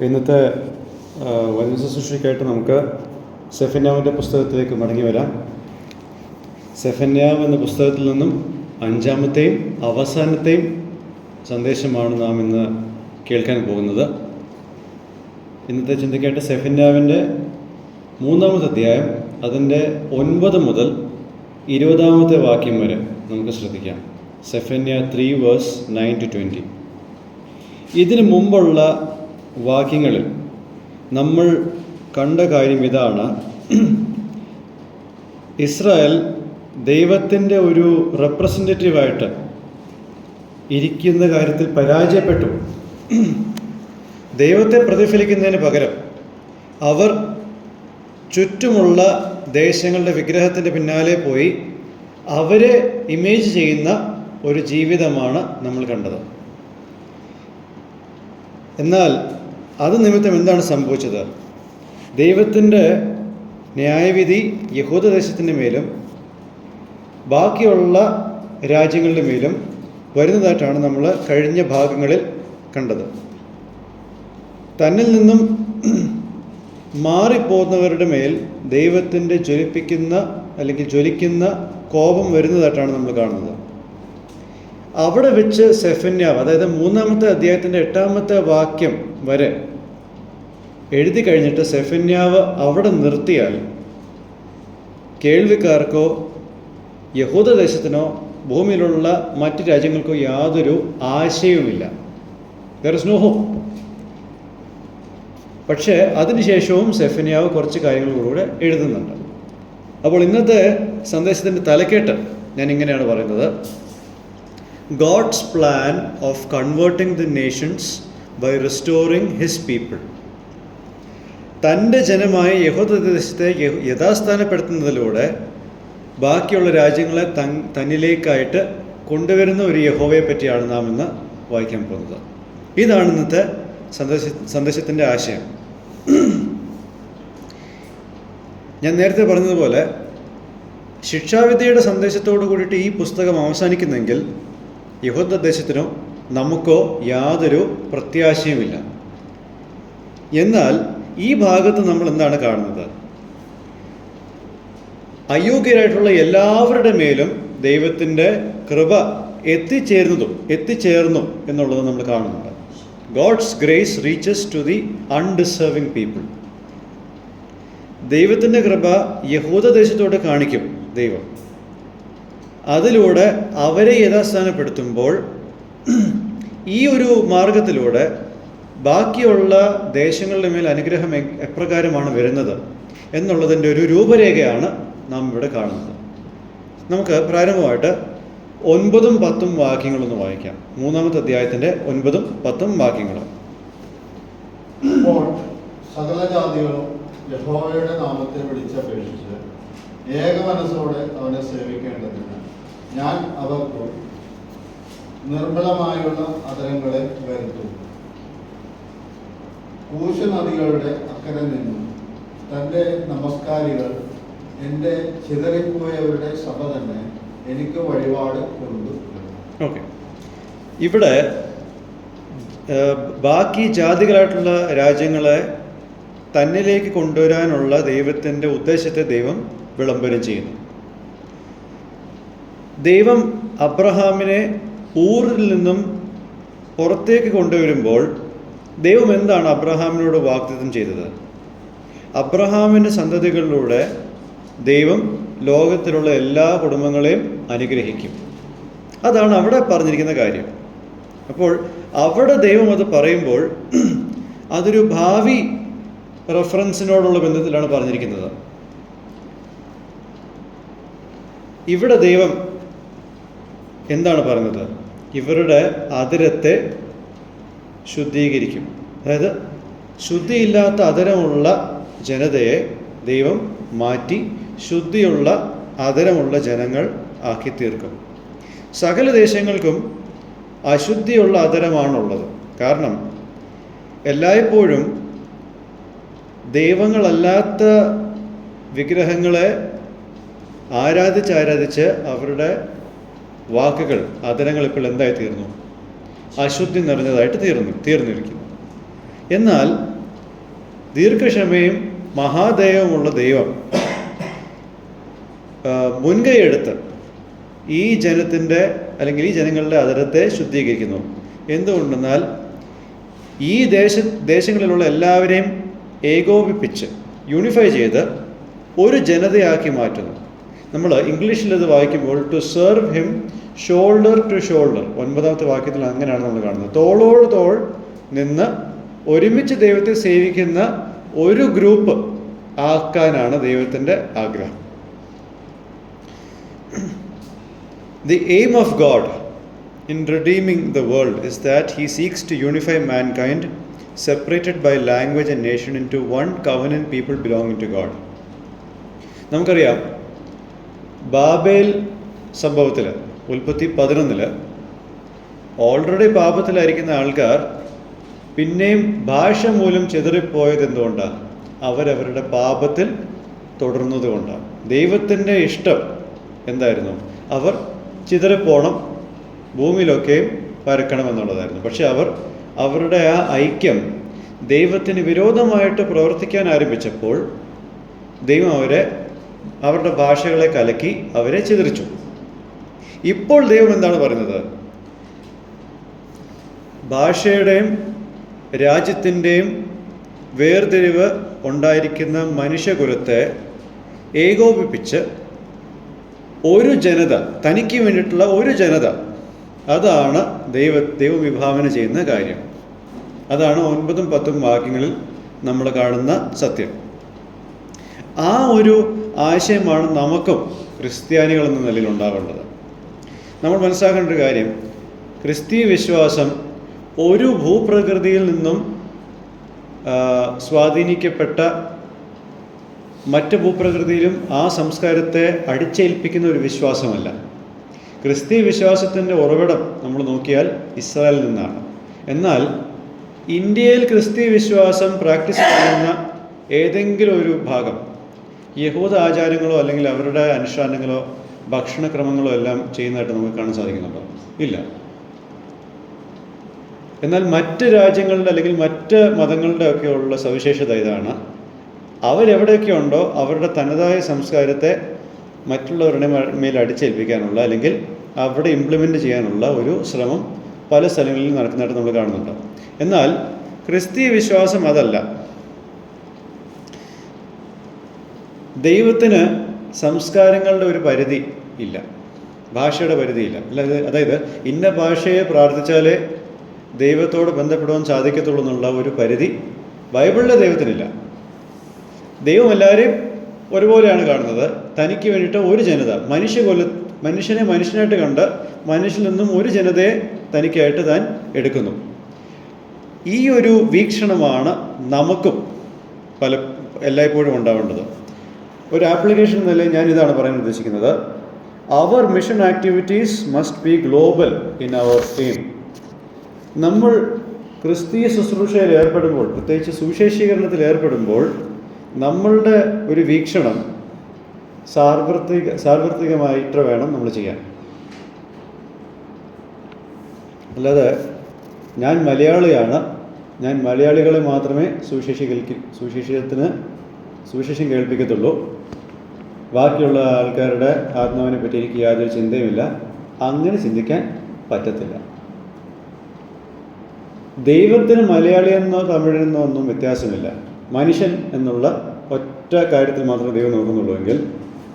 ഇന്നത്തെ വചന ശുശ്രൂഷയ്ക്കായിട്ട് നമുക്ക് സെഫന്യാവിൻ്റെ പുസ്തകത്തിലേക്ക് മടങ്ങി വരാം. സെഫന്യാവ് എന്ന പുസ്തകത്തിൽ നിന്നും 5-ാമത്തെയും അവസാനത്തെയും സന്ദേശമാണ് നാം ഇന്ന് കേൾക്കാൻ പോകുന്നത്. ഇന്നത്തെ ചിന്തയ്ക്കായിട്ട് സെഫന്യാവിൻ്റെ 3-ാമത്തെ അധ്യായം അതിൻ്റെ 9 മുതൽ 20-ാമത്തെ വാക്യം വരെ നമുക്ക് ശ്രദ്ധിക്കാം. സെഫന്യ 3:9-20. ഇതിനു മുമ്പുള്ള വാക്യങ്ങളിൽ നമ്മൾ കണ്ട കാര്യം ഇതാണ്: ഇസ്രായേൽ ദൈവത്തിൻ്റെ ഒരു റെപ്രസെൻറ്റേറ്റീവായിട്ട് ഇരിക്കുന്ന കാര്യത്തിൽ പരാജയപ്പെട്ടു. ദൈവത്തെ പ്രതിഫലിക്കുന്നതിന് പകരം അവർ ചുറ്റുമുള്ള ദേശങ്ങളുടെ വിഗ്രഹത്തിൻ്റെ പിന്നാലെ പോയി അവരെ ഇമേജ് ചെയ്യുന്ന ഒരു ജീവിതമാണ് നമ്മൾ കണ്ടത്. എന്നാൽ അത് നിമിത്തം എന്താണ് സംഭവിച്ചത്? ദൈവത്തിൻ്റെ ന്യായവിധി യഹൂദദേശത്തിൻ്റെ മേലും ബാക്കിയുള്ള രാജ്യങ്ങളുടെ മേലും വരുന്നതായിട്ടാണ് നമ്മൾ കഴിഞ്ഞ ഭാഗങ്ങളിൽ കണ്ടത്. തന്നിൽ നിന്നും മാറിപ്പോകുന്നവരുടെ മേൽ ദൈവത്തിൻ്റെ ജ്വലിക്കുന്ന കോപം വരുന്നതായിട്ടാണ് നമ്മൾ കാണുന്നത്. അവിടെ വെച്ച് സെഫന്യാവ്, അതായത് 3-ാമത്തെ അധ്യായത്തിൻ്റെ 8-ാമത്തെ വാക്യം വരെ എഴുതി കഴിഞ്ഞിട്ട് സെഫന്യാവ് അവിടെ നിർത്തിയാൽ കേൾവിക്കാർക്കോ യഹൂദദേശത്തിനോ ഭൂമിയിലുള്ള മറ്റ് രാജ്യങ്ങൾക്കോ യാതൊരു ആശയവുമില്ല. There is no hope. പക്ഷേ അതിനുശേഷവും സെഫന്യാവ് കുറച്ച് കാര്യങ്ങളിലൂടെ എഴുതുന്നുണ്ട്. അപ്പോൾ ഇന്നത്തെ സന്ദേശത്തിൻ്റെ തലക്കെട്ട് ഞാൻ ഇങ്ങനെയാണ് പറയുന്നത്: God's plan of converting the nations by restoring his people. തൻ്റെ ജനമായ യഹൂദദേശത്തെ യഥാസ്ഥാനപ്പെടുത്തുന്നതിലൂടെ ബാക്കിയുള്ള രാജ്യങ്ങളെ തന്നിലേക്കായിട്ട് കൊണ്ടുവരുന്ന ഒരു യഹോവയെ പറ്റിയാണ് നാം ഇന്ന് വായിക്കാൻ പോകുന്നത്. ഇതാണ് ഇന്നത്തെ സന്ദേശത്തിൻ്റെ ആശയം. ഞാൻ നേരത്തെ പറഞ്ഞതുപോലെ ശിക്ഷാവിധിയുടെ സന്ദേശത്തോടു കൂടിയിട്ട് ഈ പുസ്തകം അവസാനിക്കുന്നെങ്കിൽ യഹൂദദേശത്തിനോ നമുക്കോ യാതൊരു പ്രത്യാശയുമില്ല. എന്നാൽ ഈ ഭാഗത്ത് നമ്മൾ എന്താണ് കാണുന്നത്? അയോഗ്യരായിട്ടുള്ള എല്ലാവരുടെ മേലും ദൈവത്തിൻ്റെ കൃപ എത്തിച്ചേർന്നു എന്നുള്ളത് നമ്മൾ കാണുന്നുണ്ട്. God's grace reaches to the undeserving people. ദൈവത്തിൻ്റെ കൃപ യഹൂദദേശത്തോട് കാണിക്കും ദൈവം. അതിലൂടെ അവരെ യഥാസ്ഥാനപ്പെടുത്തുമ്പോൾ ഈ ഒരു മാർഗത്തിലൂടെ ബാക്കിയുള്ള ദേശങ്ങളുടെ മേൽ അനുഗ്രഹം എപ്രകാരമാണ് വരുന്നത് എന്നുള്ളതിൻ്റെ ഒരു രൂപരേഖയാണ് നാം ഇവിടെ കാണുന്നത്. നമുക്ക് പ്രാരംഭമായിട്ട് 9-10 വാക്യങ്ങളൊന്ന് വായിക്കാം. 3-ാമത്തെ അധ്യായത്തിൻ്റെ 9-10 വാക്യങ്ങൾ. സകല ജാതികളും യഹോവയുടെ നാമത്തെ വിളിച്ചപേക്ഷിച്ച് ഏകമനസ്സോടെ അവനെ സേവിക്കേണ്ടതിന് ഞാൻ അവർക്ക് നിർമ്മലമായുള്ള അധരങ്ങളെ വരുത്തും. കൂശ നദികളുടെ അക്കരെ നിന്നും തൻ്റെ നമസ്കാരികൾ എൻ്റെ ചിതറിപ്പോയവരുടെ സഭ തന്നെ എനിക്ക് വഴിപാട് കൊണ്ടു. ഓക്കെ, ഇവിടെ ബാക്കി ജാതികളായിട്ടുള്ള രാജ്യങ്ങളെ തന്നിലേക്ക് കൊണ്ടുവരാനുള്ള ദൈവത്തിൻ്റെ ഉദ്ദേശത്തെ ദൈവം വിളംബരം ചെയ്യുന്നു. ദൈവം അബ്രഹാമിനെ ഊറിൽ നിന്നും പുറത്തേക്ക് കൊണ്ടുവരുമ്പോൾ ദൈവം എന്താണ് അബ്രഹാമിനോട് വാഗ്ദത്തം ചെയ്തത്? അബ്രഹാമിൻ്റെ സന്തതികളിലൂടെ ദൈവം ലോകത്തിലുള്ള എല്ലാ കുടുംബങ്ങളെയും അനുഗ്രഹിക്കും. അതാണ് അവിടെ പറഞ്ഞിരിക്കുന്ന കാര്യം. അപ്പോൾ അവിടെ ദൈവം അത് പറയുമ്പോൾ അതൊരു ഭാവി റെഫറൻസിനോടുള്ള ബന്ധത്തിലാണ് പറഞ്ഞിരിക്കുന്നത്. ഇവിടെ ദൈവം എന്താണ് പറയുന്നത്? ഇവരുടെ അധരത്തെ ശുദ്ധീകരിക്കും. അതായത് ശുദ്ധിയില്ലാത്ത അധരമുള്ള ജനതയെ ദൈവം മാറ്റി ശുദ്ധിയുള്ള അധരമുള്ള ജനങ്ങൾ ആക്കി തീർക്കും. സകല ദേശങ്ങൾക്കും അശുദ്ധിയുള്ള അധരമാണുള്ളത്. കാരണം എല്ലായ്പ്പോഴും ദൈവങ്ങളല്ലാത്ത വിഗ്രഹങ്ങളെ ആരാധിച്ച് അവരുടെ വാക്കുകൾ, അധരങ്ങൾ ഇപ്പോൾ എന്തായി തീർന്നു? അശുദ്ധി നിറഞ്ഞതായിട്ട് തീർന്നിരിക്കുന്നു. എന്നാൽ ദീർഘക്ഷമയും മഹാദയവുമുള്ള ദൈവം മുൻകൈയെടുത്ത് ഈ ജനത്തിൻ്റെ അല്ലെങ്കിൽ ഈ ജനങ്ങളുടെ അധരത്തെ ശുദ്ധീകരിക്കുന്നു. എന്തുകൊണ്ടെന്നാൽ ഈ ദേശങ്ങളിലുള്ള എല്ലാവരെയും ഏകോപിപ്പിച്ച് യൂണിഫൈ ചെയ്ത് ഒരു ജനതയാക്കി മാറ്റുന്നു. നമ്മൾ ഇംഗ്ലീഷിലത് വായിക്കുമ്പോൾ to serve him shoulder to shoulder, 9ാമത്തെ വാക്യത്തിൽ അങ്ങനെയാണ് നമ്മൾ കാണുന്നത്. തോളോട് തോൾ നിന്ന് ഒരുമിച്ച് ദൈവത്തെ സേവിക്കുന്ന ഒരു ഗ്രൂപ്പ് ആക്കാനാണ് ദൈവത്തിൻ്റെ ആഗ്രഹം. The aim of God in redeeming the world is that He seeks to unify mankind separated by language and nation into one covenant people belonging to God. നമുക്കറിയാം, ബാബേൽ സംഭവത്തിൽ ഉൽപ്പത്തി 11 ഓൾറെഡി പാപത്തിലായിരിക്കുന്ന ആൾക്കാർ പിന്നെയും ഭാഷ മൂലം ചിതറിപ്പോയത് എന്തുകൊണ്ടാണ്? അവരവരുടെ പാപത്തിൽ തുടർന്നത് കൊണ്ടാണ്. ദൈവത്തിൻ്റെ ഇഷ്ടം എന്തായിരുന്നു? അവർ ചിതറിപ്പോണം, ഭൂമിയിലൊക്കെയും പരക്കണം എന്നുള്ളതായിരുന്നു. പക്ഷെ അവരുടെ ആ ഐക്യം ദൈവത്തിന് വിരോധമായിട്ട് പ്രവർത്തിക്കാൻ ആരംഭിച്ചപ്പോൾ ദൈവം അവരുടെ ഭാഷകളെ കലക്കി അവരെ ചിതറിച്ചു. ഇപ്പോൾ ദൈവം എന്താണ് പറയുന്നത്? ഭാഷയുടെയും രാജ്യത്തിൻ്റെയും വേർതിരിവ് ഉണ്ടായിരിക്കുന്ന മനുഷ്യകുലത്തെ ഏകോപിപ്പിച്ച് ഒരു ജനത, തനിക്ക് വേണ്ടിയിട്ടുള്ള ഒരു ജനത, അതാണ് ദൈവം വിഭാവന ചെയ്യുന്ന കാര്യം. അതാണ് 9ഉം 10ഉം വാക്യങ്ങളിൽ നമ്മൾ കാണുന്ന സത്യം. ആ ഒരു ആശയമാണ് നമുക്കും ക്രിസ്ത്യാനികൾ എന്ന നിലയിൽ ഉണ്ടാവേണ്ടത്. നമ്മൾ മനസ്സിലാക്കേണ്ട ഒരു കാര്യം, ക്രിസ്തീയ വിശ്വാസം ഒരു ഭൂപ്രകൃതിയിൽ നിന്നും സ്വാധീനിക്കപ്പെട്ട മറ്റ് ഭൂപ്രകൃതിയിലും ആ സംസ്കാരത്തെ അടിച്ചേൽപ്പിക്കുന്ന ഒരു വിശ്വാസമല്ല. ക്രിസ്തീയ വിശ്വാസത്തിൻ്റെ ഉറവിടം നമ്മൾ നോക്കിയാൽ ഇസ്രായേലിൽ നിന്നാണ്. എന്നാൽ ഇന്ത്യയിൽ ക്രിസ്തീയ വിശ്വാസം പ്രാക്ടീസ് ചെയ്യുന്ന ഏതെങ്കിലും ഒരു ഭാഗം യഹൂദ ആചാരങ്ങളോ അല്ലെങ്കിൽ അവരുടെ അനുഷ്ഠാനങ്ങളോ ഭക്ഷണക്രമങ്ങളോ എല്ലാം ചെയ്യുന്നതായിട്ട് നമുക്ക് കാണാൻ സാധിക്കുന്നുണ്ടോ? ഇല്ല. എന്നാൽ മറ്റ് രാജ്യങ്ങളുടെ അല്ലെങ്കിൽ മറ്റ് മതങ്ങളുടെ ഒക്കെ ഉള്ള സവിശേഷത ഇതാണ്, അവരെവിടെയൊക്കെ ഉണ്ടോ അവരുടെ തനതായ സംസ്കാരത്തെ മറ്റുള്ളവരുടെ മേൽ അടിച്ചേൽപ്പിക്കാനുള്ള അല്ലെങ്കിൽ അവിടെ ഇംപ്ലിമെൻ്റ് ചെയ്യാനുള്ള ഒരു ശ്രമം പല സ്ഥലങ്ങളിൽ നടക്കുന്നതായിട്ട് നമ്മൾ കാണുന്നുണ്ട്. എന്നാൽ ക്രിസ്തീയ വിശ്വാസം അതല്ല. ദൈവത്തിന് സംസ്കാരങ്ങളുടെ ഒരു പരിധി ഇല്ല, ഭാഷയുടെ പരിധിയില്ല. അതായത് ഇന്ന ഭാഷയെ പ്രാർത്ഥിച്ചാലേ ദൈവത്തോട് ബന്ധപ്പെടുവാൻ സാധിക്കത്തുള്ളൂ എന്നുള്ള ഒരു പരിധി ബൈബിളിലെ ദൈവത്തിനില്ല. ദൈവം എല്ലാവരെയും ഒരുപോലെയാണ് കാണുന്നത്. തനിക്ക് വേണ്ടിയിട്ട് ഒരു ജനത, മനുഷ്യനെ മനുഷ്യനായിട്ട് കണ്ട് മനുഷ്യനിൽ നിന്നും ഒരു ജനതയെ തനിക്കായിട്ട് താൻ എടുക്കുന്നു. ഈ ഒരു വീക്ഷണമാണ് നമുക്കും എല്ലായ്പ്പോഴും ഉണ്ടാവേണ്ടത്. ഒരു ആപ്ലിക്കേഷൻ എന്ന നിലയിൽ ഞാൻ ഇതാണ് പറയാൻ ഉദ്ദേശിക്കുന്നത്. Our mission activities must be global in our aim. നമ്മൾ ക്രിസ്തീയ ശുശ്രൂഷയിൽ ഏർപ്പെടുമ്പോൾ, പ്രത്യേകിച്ച് സുവിശേഷീകരണത്തിൽ ഏർപ്പെടുമ്പോൾ, നമ്മളുടെ ഒരു വീക്ഷണം സാർവത്രികമായിട്ട് വേണം നമ്മൾ ചെയ്യാൻ. അല്ലാതെ ഞാൻ മലയാളിയാണ്, ഞാൻ മലയാളികളെ മാത്രമേ സുവിശേഷം കേൾപ്പിക്കത്തുള്ളൂ, ബാക്കിയുള്ള ആൾക്കാരുടെ ആത്മാവിനെ പറ്റി എനിക്ക് യാതൊരു ചിന്തയുമില്ല, അങ്ങനെ ചിന്തിക്കാൻ പറ്റത്തില്ല. ദൈവത്തിന് മലയാളിയെന്നോ തമിഴെന്നോ ഒന്നും വ്യത്യാസമില്ല. മനുഷ്യൻ എന്നുള്ള ഒറ്റ കാര്യത്തിൽ മാത്രമേ ദൈവം നോക്കുന്നുള്ളൂ എങ്കിൽ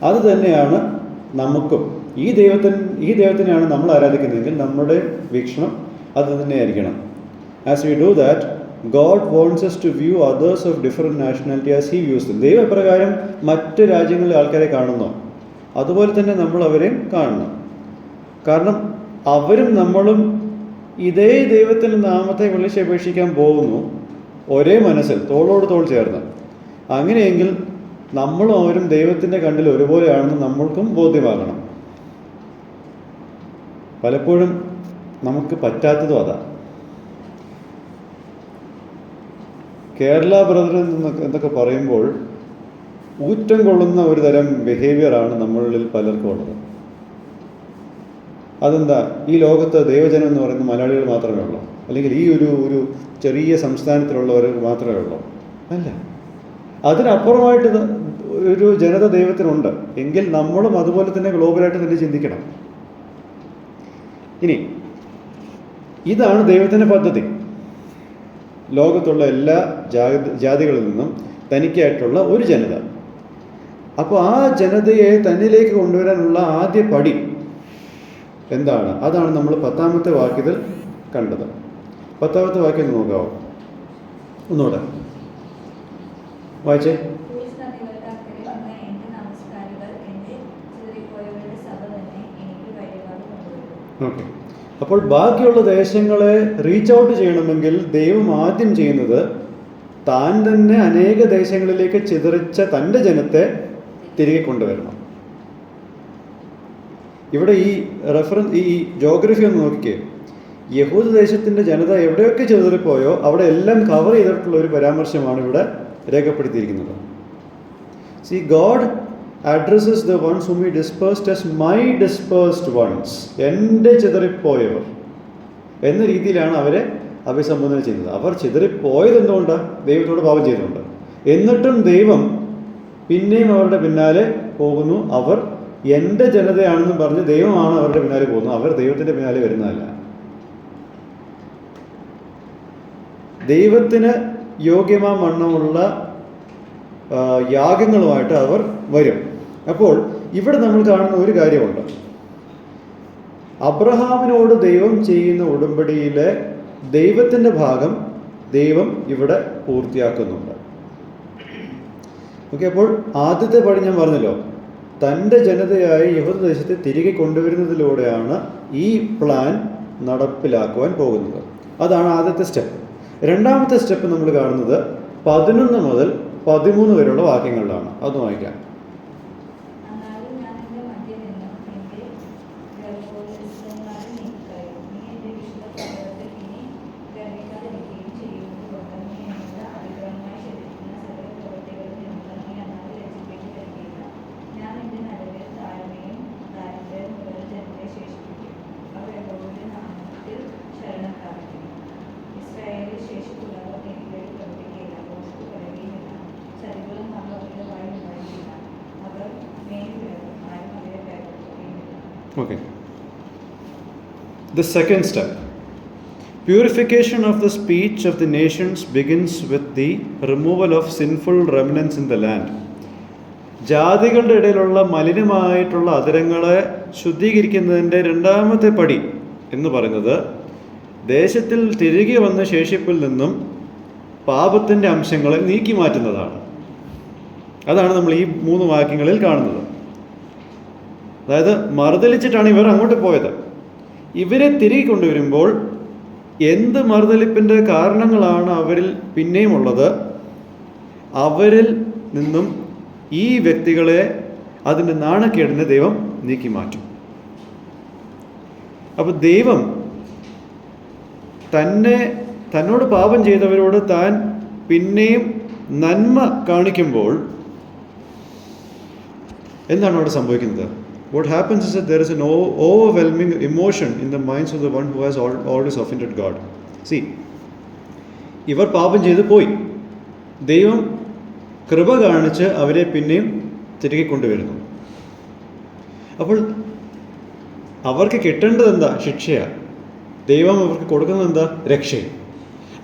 അത് തന്നെയാണ് നമുക്കും. ഈ ദൈവത്തിനെയാണ് നമ്മൾ ആരാധിക്കുന്നതെങ്കിൽ നമ്മുടെ വീക്ഷണം അത് തന്നെയായിരിക്കണം. As we do that, God wants us to view others of different nationality as He views them. ദൈവം എപ്രകാരം മറ്റ് രാജ്യങ്ങളിലെ ആൾക്കാരെ കാണുന്നു അതുപോലെ തന്നെ നമ്മൾ അവരെയും കാണണം. കാരണം അവരും നമ്മളും ഇതേ ദൈവത്തിൻ്റെ നാമത്തെ വിളിച്ചപേക്ഷിക്കാൻ പോകുന്നു, ഒരേ മനസ്സിൽ, തോളോട് തോൾ ചേർന്ന്. അങ്ങനെയെങ്കിൽ നമ്മളും അവരും ദൈവത്തിൻ്റെ കണ്ണിൽ ഒരുപോലെയാണെന്ന് നമ്മൾക്കും ബോധ്യമാകണം. പലപ്പോഴും നമുക്ക് പറ്റാത്തതും അതാ. കേരള ബ്രദറിൽ നിന്നൊക്കെ എന്തൊക്കെ പറയുമ്പോൾ ഊറ്റം കൊള്ളുന്ന ഒരു തരം ബിഹേവിയറാണ് നമ്മളിൽ പലർക്കും ഉള്ളത്. അതെന്താ? ഈ ലോകത്ത് ദൈവജനം എന്ന് പറയുന്ന മലയാളികൾ മാത്രമേ ഉള്ളൂ, അല്ലെങ്കിൽ ഈ ഒരു ചെറിയ സംസ്ഥാനത്തിലുള്ളവർ മാത്രമേ ഉള്ളൂ. അല്ല. അതിനപ്പുറമായിട്ട് ഒരു ജനത ദൈവത്തിനുണ്ട് എങ്കിൽ നമ്മളും അതുപോലെ തന്നെ ഗ്ലോബലായിട്ട് തന്നെ ചിന്തിക്കണം. ഇനി ഇതാണ് ദൈവത്തിൻ്റെ പദ്ധതി. ലോകത്തുള്ള എല്ലാ ജാതികളിൽ നിന്നും തനിക്കായിട്ടുള്ള ഒരു ജനത. അപ്പോൾ ആ ജനതയെ തന്നിലേക്ക് കൊണ്ടുവരാനുള്ള ആദ്യ പടി എന്താണ്? അതാണ് നമ്മൾ 10-ാമത്തെ വാക്യത്തിൽ കണ്ടത്. 10-ാമത്തെ വാക്യം നോക്കാവോ? ഒന്നുകൂടെ വായിച്ചേ. ഓക്കെ. അപ്പോൾ ബാക്കിയുള്ള ദേശങ്ങളെ റീച്ച് ഔട്ട് ചെയ്യണമെങ്കിൽ ദൈവം ആദ്യം ചെയ്യുന്നത് താൻ തന്നെ അനേക ദേശങ്ങളിലേക്ക് ചിതറിച്ച തൻ്റെ ജനത്തെ തിരികെ കൊണ്ടുവരണം. ഇവിടെ ഈ ഈ ജോഗ്രഫി ഒന്ന് നോക്കിക്കേ. യഹൂദ ദേശത്തിൻ്റെ ജനത എവിടെയൊക്കെ ചിതറിപ്പോയോ അവിടെ എല്ലാം കവർ ചെയ്തിട്ടുള്ള ഒരു പരാമർശമാണ് ഇവിടെ രേഖപ്പെടുത്തിയിരിക്കുന്നത്. See, God addresses the ones whom he dispersed as my dispersed ones. എൻ്റെ ചിതറിപ്പോയവർ എന്ന രീതിയിലാണ് അവരെ അഭിസംബോധന ചെയ്യുന്നത്. അവർ ചിതറിപ്പോയത് എന്തുകൊണ്ടാണ്? ദൈവത്തോട് പാപം ചെയ്തുകൊണ്ട്. എന്നിട്ടും ദൈവം പിന്നെയും അവരുടെ പിന്നാലെ പോകുന്നു. അവർ എൻ്റെ ജനതയാണെന്നും പറഞ്ഞ് ദൈവമാണ് അവരുടെ പിന്നാലെ പോകുന്നത്. അവർ ദൈവത്തിൻ്റെ പിന്നാലെ വരുന്നതല്ല. ദൈവത്തിന് യോഗ്യമാവണ്ണമുള്ള യാഗങ്ങളുമായിട്ട് അവർ വരും. അപ്പോൾ ഇവിടെ നമ്മൾ കാണുന്ന ഒരു കാര്യമുണ്ട്. അബ്രഹാമിനോട് ദൈവം ചെയ്യുന്ന ഉടമ്പടിയിലെ ദൈവത്തിൻ്റെ ഭാഗം ദൈവം ഇവിടെ പൂർത്തിയാക്കുന്നുണ്ട്. ഓക്കെ. അപ്പോൾ ആദ്യത്തെ പടി ഞാൻ പറഞ്ഞല്ലോ, തൻ്റെ ജനതയായ യഹൂദ ദേശത്തെ തിരികെ കൊണ്ടുവരുന്നതിലൂടെയാണ് ഈ പ്ലാൻ നടപ്പിലാക്കുവാൻ പോകുന്നത്. അതാണ് ആദ്യത്തെ സ്റ്റെപ്പ്. രണ്ടാമത്തെ സ്റ്റെപ്പ് നമ്മൾ കാണുന്നത് 11 മുതൽ 13 വരെയുള്ള വാക്യങ്ങളിലാണ്. അത് വായിക്കാം. Okay. The second step. Purification of the speech of the nations begins with the removal of sinful remnants in the land. ജാതികളുടെ ഇടയിലുള്ള മലിനമായിട്ടുള്ള അധരങ്ങളെ ശുദ്ധീകരിക്കുന്നതിൻ്റെ രണ്ടാമത്തെ പടി എന്ന് പറയുന്നത് ദേശത്തിൽ തിരികെ വന്ന ശേഷിപ്പിൽ നിന്നും പാപത്തിൻ്റെ അംശങ്ങളെ നീക്കി മാറ്റുന്നതാണ്. അതാണ് നമ്മൾ ഈ 3 വാക്യങ്ങളിൽ കാണുന്നത്. അതായത് മറുതലിച്ചിട്ടാണ് ഇവർ അങ്ങോട്ട് പോയത്. ഇവരെ തിരികെ കൊണ്ടുവരുമ്പോൾ എന്ത് മറുതലിപ്പിൻ്റെ കാരണങ്ങളാണ് അവരിൽ പിന്നെയും ഉള്ളത്? അവരിൽ നിന്നും ഈ വ്യക്തികളെ അതിൻ്റെ നാണക്കേടിനെ ദൈവം നീക്കി മാറ്റും. അപ്പോൾ ദൈവം തന്നോട് പാപം ചെയ്തവരോട് താൻ പിന്നെയും നന്മ കാണിക്കുമ്പോൾ എന്താണ് അവിടെ സംഭവിക്കുന്നത്? What happens is that there is an overwhelming emotion in the minds of the one who has always offended God. See, ഇവർ പാപം ചെയ്ത് പോയി. ദൈവം കൃപ കാണിച്ച് അവരെ പിന്നെയും തിരികെ കൊണ്ടുവരുന്നു. അപ്പോൾ അവർക്ക് കിട്ടേണ്ടത് എന്താ? ശിക്ഷയാണ്. ദൈവം അവർക്ക് കൊടുക്കുന്നത് എന്താ? രക്ഷയും.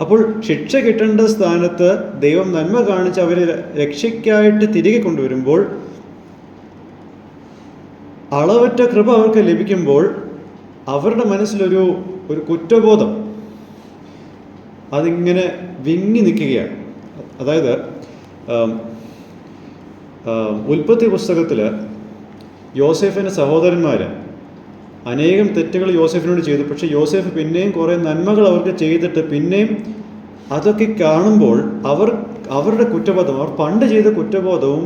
അപ്പോൾ ശിക്ഷ കിട്ടേണ്ട സ്ഥാനത്ത് ദൈവം നന്മ കാണിച്ച് അവരെ രക്ഷയ്ക്കായിട്ട് തിരികെ കൊണ്ടുവരുമ്പോൾ അളവറ്റ കൃപ അവർക്ക് ലഭിക്കുമ്പോൾ അവരുടെ മനസ്സിലൊരു കുറ്റബോധം അതിങ്ങനെ വിങ്ങി നിൽക്കുകയാണ്. അതായത് ഉൽപ്പത്തി പുസ്തകത്തിൽ യോസേഫിൻ്റെ സഹോദരന്മാർ അനേകം തെറ്റുകൾ യോസേഫിനോട് ചെയ്തു. പക്ഷേ യോസേഫ് പിന്നെയും കുറേ നന്മകൾ അവർക്ക് ചെയ്തിട്ട് പിന്നെയും അതൊക്കെ കാണുമ്പോൾ അവരുടെ കുറ്റബോധം, അവർ പണ്ട് ചെയ്ത കുറ്റബോധവും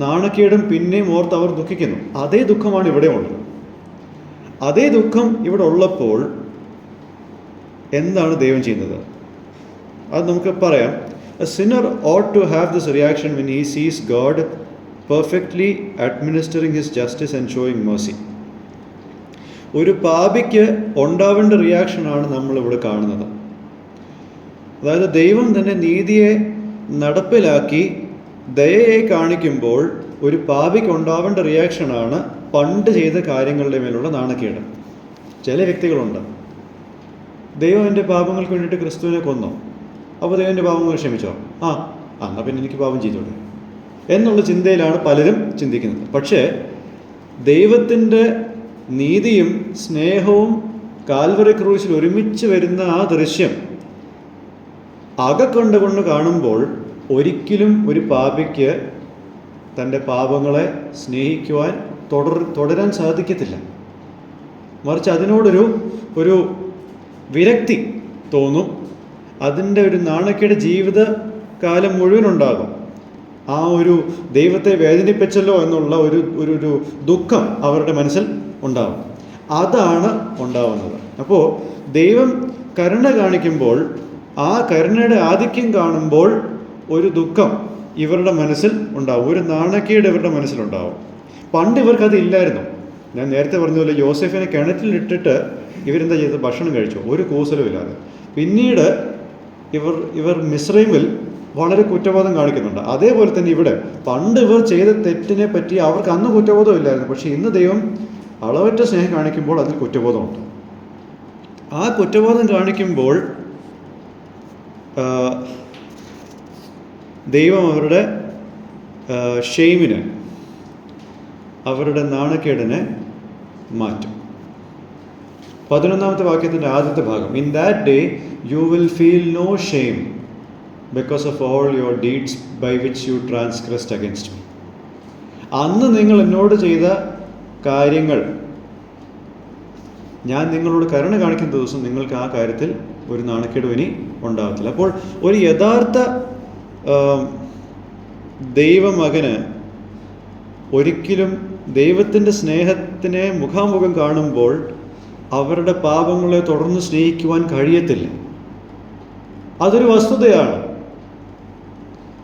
നാണക്കേടും പിന്നെയും ഓർത്ത് അവർ ദുഃഖിക്കുന്നു. അതേ ദുഃഖമാണ് ഇവിടെ ഉള്ളത്. അതേ ദുഃഖം ഇവിടെ ഉള്ളപ്പോൾ എന്താണ് ദൈവം ചെയ്യുന്നത്? അത് നമുക്ക് പറയാം. A sinner ought to have this reaction when he sees God perfectly administering his justice and showing mercy. ഒരു പാപിക്ക് ഉണ്ടാവേണ്ട റിയാക്ഷനാണ് നമ്മളിവിടെ കാണുന്നത്. അതായത് ദൈവം തന്നെ നീതിയെ നടപ്പിലാക്കി ദയയെ കാണിക്കുമ്പോൾ ഒരു പാപിക്ക് ഉണ്ടാവേണ്ട റിയാക്ഷനാണ് പണ്ട് ചെയ്ത കാര്യങ്ങളുടെ മേലുള്ള നാണക്കേട്. ചില വ്യക്തികളുണ്ട്, ദൈവം എൻ്റെ പാപങ്ങൾക്ക് വേണ്ടിയിട്ട് ക്രിസ്തുവിനെ കൊന്നു, അപ്പോൾ ദൈവം എൻ്റെ പാപങ്ങൾ ക്ഷമിച്ചോ? എന്നാൽ പിന്നെ എനിക്ക് പാപം ചെയ്തോട്ടെ എന്നുള്ള ചിന്തയിലാണ് പലരും ചിന്തിക്കുന്നത്. പക്ഷേ ദൈവത്തിൻ്റെ നീതിയും സ്നേഹവും കാൽവറി ക്രൂശിൽ ഒരുമിച്ച് വരുന്ന ആ ദൃശ്യം അകക്കൊണ്ടുകൊണ്ട് കാണുമ്പോൾ ഒരിക്കലും ഒരു പാപിക്ക് തൻ്റെ പാപങ്ങളെ സ്നേഹിക്കുവാൻ തുടരാൻ സാധിക്കത്തില്ല. മറിച്ച് അതിനോടൊരു വിരക്തി തോന്നും. അതിൻ്റെ ഒരു നാണക്കേട് ജീവിതകാലം മുഴുവനുണ്ടാകും. ആ ഒരു ദൈവത്തെ വേദനിപ്പിച്ചല്ലോ എന്നുള്ള ഒരു ദുഃഖം അവരുടെ മനസ്സിൽ ഉണ്ടാകും. അതാണ് ഉണ്ടാവുന്നത്. അപ്പോൾ ദൈവം കരുണ കാണിക്കുമ്പോൾ ആ കരുണയുടെ ആധിക്യം കാണുമ്പോൾ ഒരു ദുഃഖം ഇവരുടെ മനസ്സിൽ ഉണ്ടാവും, ഒരു നാണക്കേട് ഇവരുടെ മനസ്സിലുണ്ടാവും. പണ്ട് ഇവർക്കത് ഇല്ലായിരുന്നു. ഞാൻ നേരത്തെ പറഞ്ഞതുപോലെ യോസെഫിനെ കിണറ്റിലിട്ടിട്ട് ഇവരെന്താ ചെയ്തത്? ഭക്ഷണം കഴിച്ചു, ഒരു കൂസലും ഇല്ലാതെ. പിന്നീട് ഇവർ മിസ്രൈമിൽ വളരെ കുറ്റബോധം കാണിക്കുന്നുണ്ട്. അതേപോലെ തന്നെ ഇവിടെ പണ്ട് ഇവർ ചെയ്ത തെറ്റിനെ പറ്റി അവർക്ക് അന്ന് കുറ്റബോധം ഇല്ലായിരുന്നു. പക്ഷേ ഇന്ന് ദൈവം അളവറ്റ സ്നേഹം കാണിക്കുമ്പോൾ അതിൽ കുറ്റബോധമുണ്ട്. ആ കുറ്റബോധം കാണിക്കുമ്പോൾ ദൈവം അവരുടെ ഷെയിമിനെ, അവരുടെ നാണക്കേടിനെ മാറ്റും. 11-ാമത്തെ വാക്യത്തിൻ്റെ ആദ്യത്തെ ഭാഗം, in that day you will feel no shame because of all your deeds by which you transgressed against me. അന്ന് നിങ്ങൾ എന്നോട് ചെയ്ത കാര്യങ്ങൾ, ഞാൻ നിങ്ങളോട് കരുണ കാണിക്കുന്ന ദിവസം നിങ്ങൾക്ക് ആ കാര്യത്തിൽ ഒരു നാണക്കേടും ഇനി ഉണ്ടാകത്തില്ല. അപ്പോൾ ഒരു യഥാർത്ഥ ദൈവമകന് ഒരിക്കലും ദൈവത്തിൻ്റെ സ്നേഹത്തിനെ മുഖാമുഖം കാണുമ്പോൾ അവരുടെ പാപങ്ങളെ തുടർന്ന് സ്നേഹിക്കുവാൻ കഴിയത്തില്ല. അതൊരു വസ്തുതയാണ്.